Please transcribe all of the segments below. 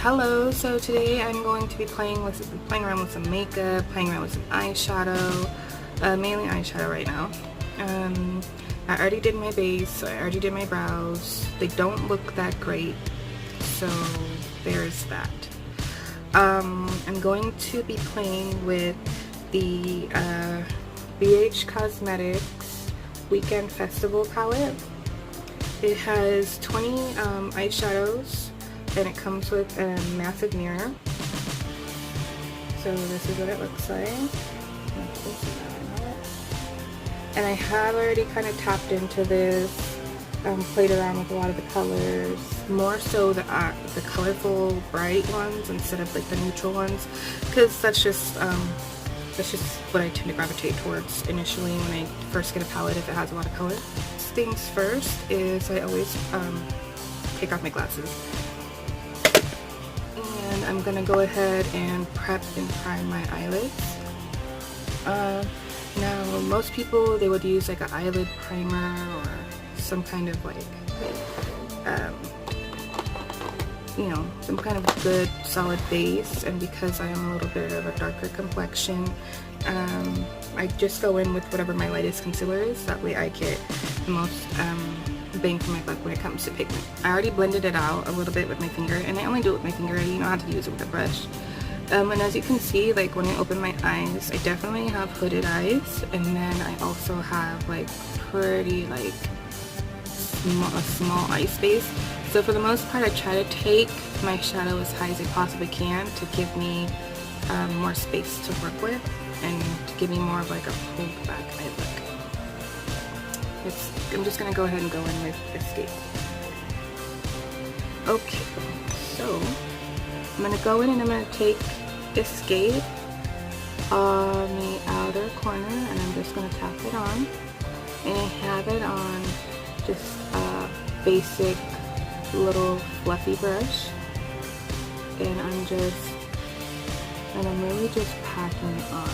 Hello, so today I'm going to be playing around with some makeup, playing around with some eyeshadow, mainly eyeshadow right now. I already did my base, I already did my brows. They don't look that great, so there's that. I'm going to be playing with the BH Cosmetics Weekend Festival palette. It has 20 eyeshadows, and it comes with a massive mirror. So this is what it looks like. And I have already kind of tapped into this, played around with a lot of the colors, more so the colorful bright ones instead of like the neutral ones, because that's just what I tend to gravitate towards initially when I first get a palette if it has a lot of color. Things first is I always take off my glasses, and I'm gonna go ahead and prep and prime my eyelids. Now most people, they would use like an eyelid primer or some kind of like you know, some kind of good solid base, and because I am a little bit of a darker complexion, I just go in with whatever my lightest concealer is. That way I get the most bang for my buck when it comes to pigment. I already blended it out a little bit with my finger, and I only do it with my finger. You don't have to use it with a brush. And as you can see, like when I open my eyes, I definitely have hooded eyes, and then I also have like pretty like a small eye space. So for the most part, I try to take my shadow as high as I possibly can to give me more space to work with and to give me more of like a pulled back eye look. I'm just going to go ahead and go in with Escape. Okay, so I'm going to go in and I'm going to take Escape on the outer corner, and I'm just going to tap it on. And I have it on just a basic little fluffy brush, and I'm really just packing it on.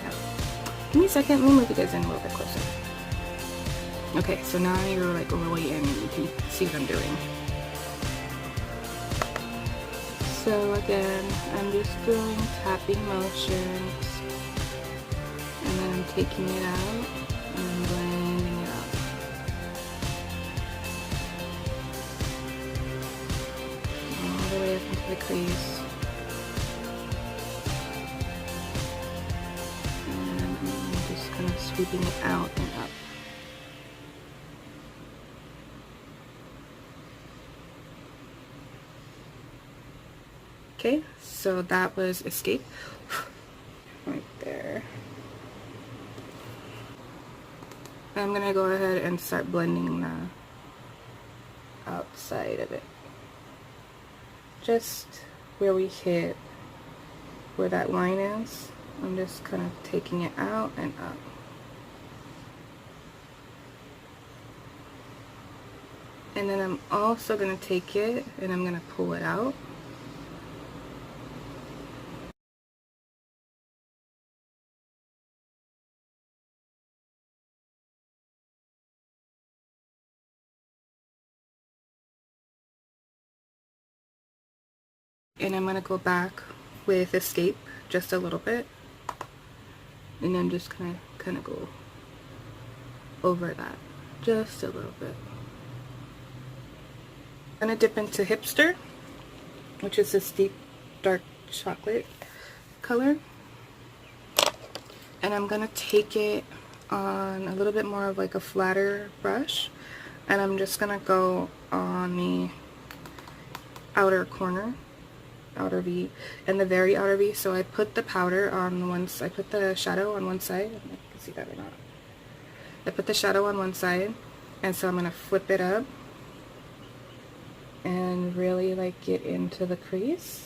Now, give me a second, let me move you guys in a little bit closer. Okay, so now you're like really in and you can see what I'm doing. So again, I'm just doing tapping motions, and then I'm taking it out and blending it out. All the way up into the crease. And I'm just kind of sweeping it out and up. Okay, so that was Escape. Right there. I'm gonna go ahead and start blending the outside of it. Just where we hit, where that line is, I'm just kind of taking it out and up. And then I'm also gonna take it and I'm gonna pull it out. And I'm gonna go back with Escape just a little bit, and then just kind of go over that just a little bit. I'm gonna dip into Hipster, which is this deep dark chocolate color, and I'm gonna take it on a little bit more of like a flatter brush, and I'm just gonna go on the outer corner, outer V, and the very outer V. So I put the powder on one side, I put the shadow on one side. I don't know if you can see that or not. I put the shadow on one side, and so I'm going to flip it up and really like get into the crease.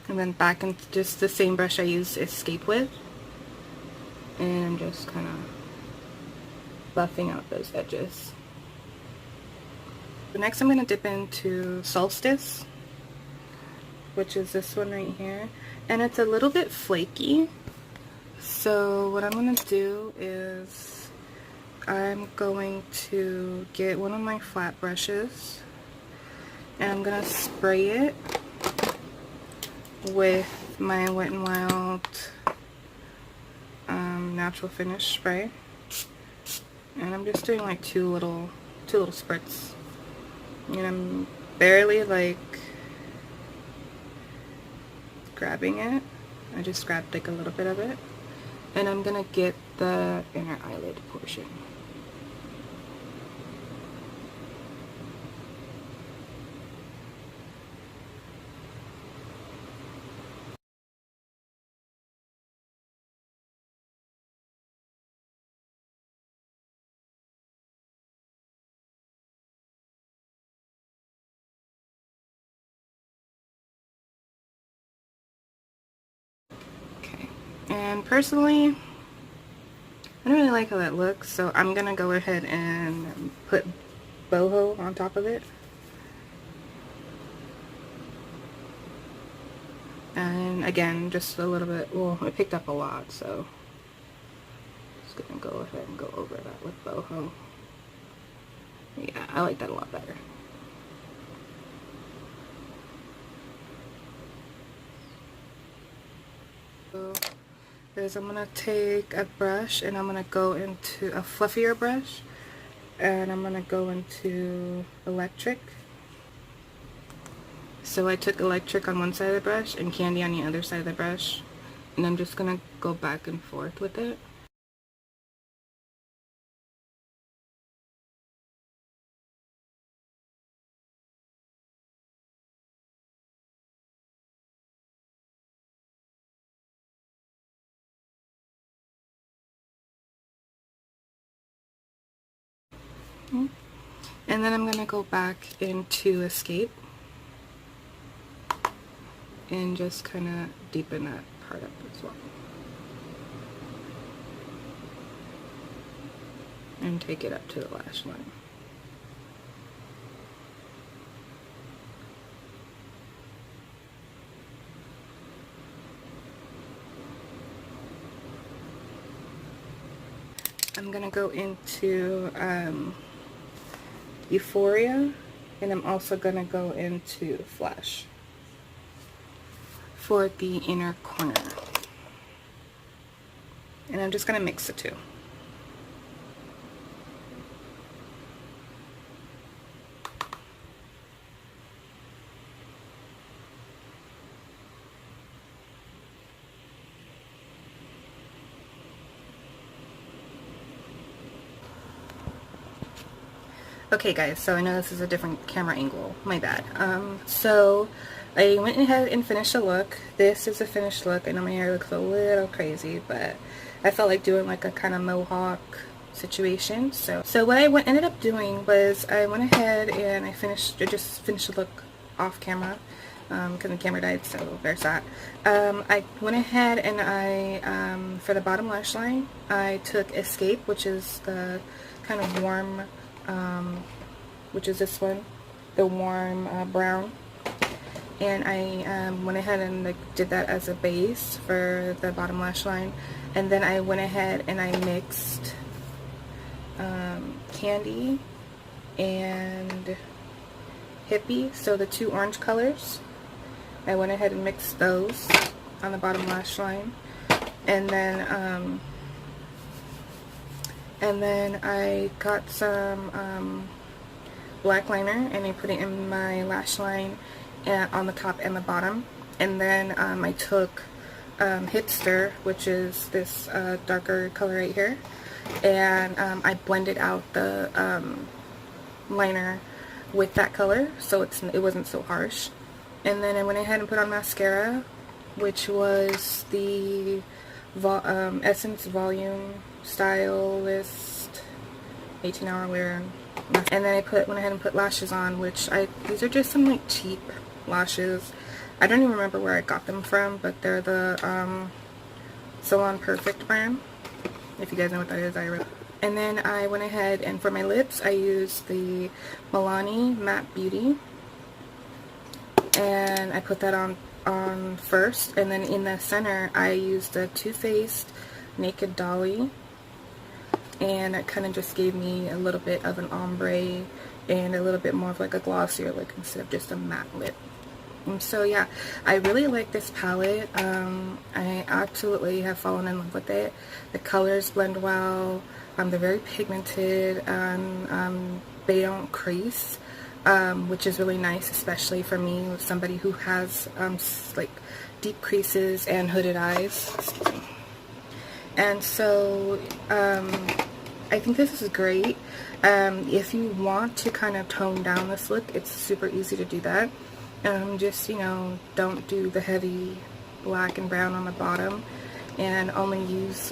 And then back into just the same brush I used Escape with, and I'm just kind of buffing out those edges. But next I'm going to dip into Solstice, which is this one right here. And it's a little bit flaky. So what I'm going to do is I'm going to get one of my flat brushes and I'm going to spray it with my Wet n Wild natural finish spray. And I'm just doing like two little spurts. And I'm barely like grabbing it. I just grabbed like a little bit of it. And I'm gonna get the inner eyelid portion. Okay, and personally, I don't really like how that looks, so I'm gonna go ahead and put boho on top of it. And again, just a little bit, well, it picked up a lot, so just gonna go ahead and go over that with boho. Yeah, I like that a lot better. So is I'm gonna take a brush and I'm gonna go into a fluffier brush and I'm gonna go into electric. So I took electric on one side of the brush and candy on the other side of the brush, and I'm just gonna go back and forth with it. And then I'm gonna go back into Escape and just kind of deepen that part up as well. And take it up to the lash line. I'm gonna go into Euphoria, and I'm also gonna go into Flash for the inner corner. And I'm just gonna mix the two. Okay guys, so I know this is a different camera angle, my bad. So I went ahead and finished the look. This is a finished look. I know my hair looks a little crazy, but I felt like doing like a kind of mohawk situation. So what I ended up doing was I went ahead and I just finished the look off camera because the camera died, so there's that. I went ahead and I, for the bottom lash line, I took Escape, which is the kind of warm, which is this one, the warm brown, and I went ahead and like did that as a base for the bottom lash line, and then I went ahead and I mixed Candy and Hippie, so the two orange colors. I went ahead and mixed those on the bottom lash line, and then I got some black liner and I put it in my lash line on the top and the bottom. And then I took Hipster, which is this darker color right here, and I blended out the liner with that color so it wasn't so harsh. And then I went ahead and put on mascara, which was the Essence Volume Stylist 18-hour wear. And then I went ahead and put lashes on, which these are just some like cheap lashes. I don't even remember where I got them from, but they're the Salon Perfect brand. If you guys know what that is, And then I went ahead and for my lips I used the Milani Matte Beauty, and I put that on first, and then in the center I used the Too Faced Naked Dolly, and it kind of just gave me a little bit of an ombre and a little bit more of like a glossier look instead of just a matte lip. And so yeah, I really like this palette. I absolutely have fallen in love with it. The colors blend well, they're very pigmented, and they don't crease, which is really nice, especially for me, with somebody who has like deep creases and hooded eyes. And so I think this is great. If you want to kind of tone down this look, it's super easy to do that. Just, you know, don't do the heavy black and brown on the bottom, and only use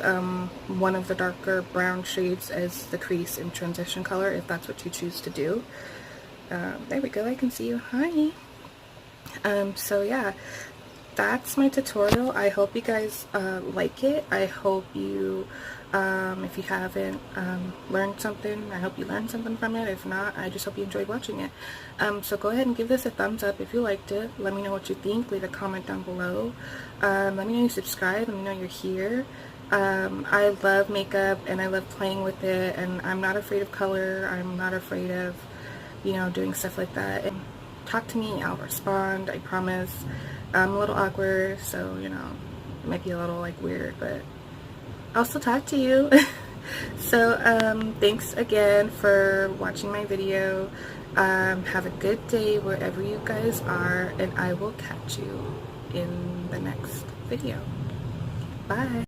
one of the darker brown shades as the crease and transition color if that's what you choose to do. There we go, I can see you. Hi. So yeah, that's my tutorial. I hope you guys like it. I hope you, if you haven't learned something, I hope you learned something from it. If not, I just hope you enjoyed watching it. So go ahead and give this a thumbs up if you liked it. Let me know what you think. Leave a comment down below. Let me know you subscribe. Let me know you're here. I love makeup and I love playing with it, and I'm not afraid of color. I'm not afraid of, you know, doing stuff like that. And talk to me, I'll respond, I promise. I'm a little awkward, so, you know, it might be a little like weird, but I'll still talk to you. So thanks again for watching my video. Have a good day wherever you guys are, and I will catch you in the next video. Bye.